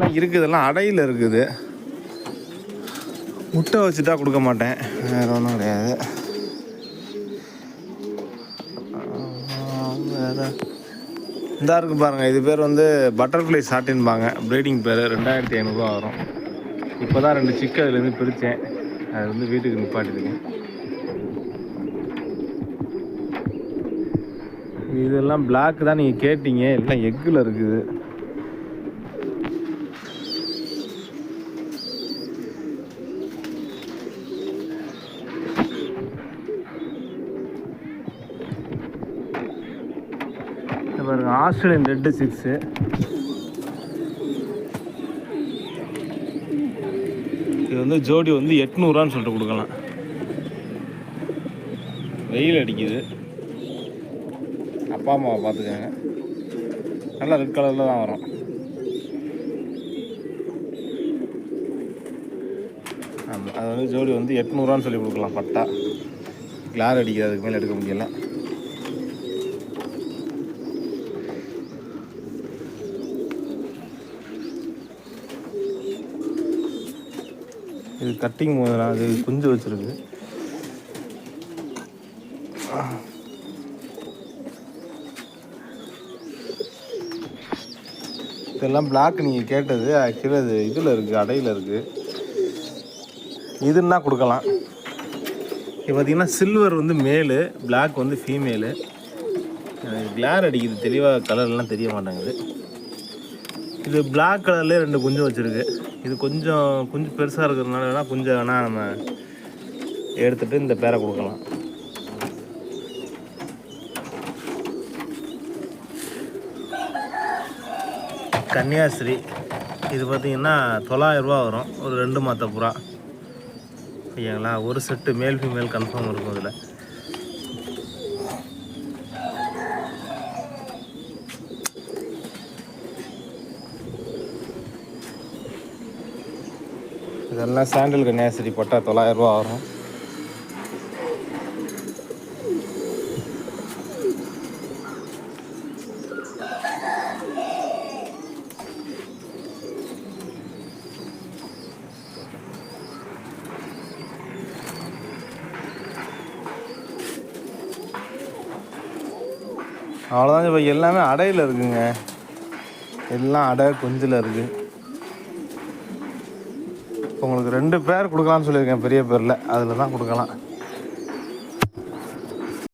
இதெல்லாம் இருக்குது, இதெல்லாம் அடையில் இருக்குது. முட்டை வச்சுட்டா கொடுக்க மாட்டேன், வேறு ஒன்றும் கிடையாது. வேறு இந்தா இருக்குது பாருங்கள், இது பேர் வந்து பட்டர்ஃப்ளை ஷார்ட்டின்பாங்க, ப்ரீடிங் பேர். 2500 வரும். இப்போ தான் 2 சிக்கு அதுலேருந்து பிரித்தேன், அது வந்து வீட்டுக்கு நிப்பாட்டிருக்கேன். இதெல்லாம் பிளாக் தான் நீங்கள் கேட்டீங்க, எல்லாம் எக்கில் இருக்குது. பாருங்க, ஆஸ்திரேலியன் ரெட்டு 6. இது வந்து ஜோடி வந்து 800 சொல்லிட்டு கொடுக்கலாம். வெயில் அடிக்குது, அப்பா அம்மாவை பார்த்துக்கோங்க. நல்லா ரெட் கலரில் தான் வரும். ஆமாம், அது வந்து ஜோடி வந்து 800 சொல்லி கொடுக்கலாம். பட்டா கிளார் அடிக்குது, அதுக்கு மேலே எடுக்க முடியல. இது கட்டிங் முதலாம், அது குஞ்சு வச்சுருக்கு. இதெல்லாம் பிளாக் நீங்கள் கேட்டது, ஆக்சுவலி அது இதில் இருக்குது, அடையில் இருக்குது. இதுன்னா கொடுக்கலாம். இப்போ பார்த்திங்கன்னா சில்வர் வந்து மேலு, பிளாக் வந்து ஃபீமேலு. கிளார் அடிக்குது, தெளிவாக கலர்லாம் தெரிய மாட்டேங்குது. இது பிளாக் கலர்லேயே 2 குஞ்சு வச்சுருக்கு. இது கொஞ்சம் குஞ்சு பெருசாக இருக்கிறதுனால வேணால் கொஞ்சம் வேணால் நம்ம எடுத்துகிட்டு இந்த பேரை கொடுக்கலாம். கன்னியாஸ்ரீ இது பார்த்திங்கன்னா 900 வரும், ஒரு 2 மாத புறா. ஓகேங்களா, ஒரு செட்டு மேல் ஃபீமேல் கன்ஃபார்ம் இருக்கும் இதில். இதெல்லாம் சாண்டில் கன்னியாஸ்ரீ பட்டா 900 வரும். அவ்வளோதான். இப்போ எல்லாமே அடையில் இருக்குங்க, எல்லாம் அடை குஞ்சில் இருக்குது. உங்களுக்கு 2 பேர் கொடுக்கலான்னு சொல்லியிருக்கேன், பெரிய பேரில் அதில் தான் கொடுக்கலாம்.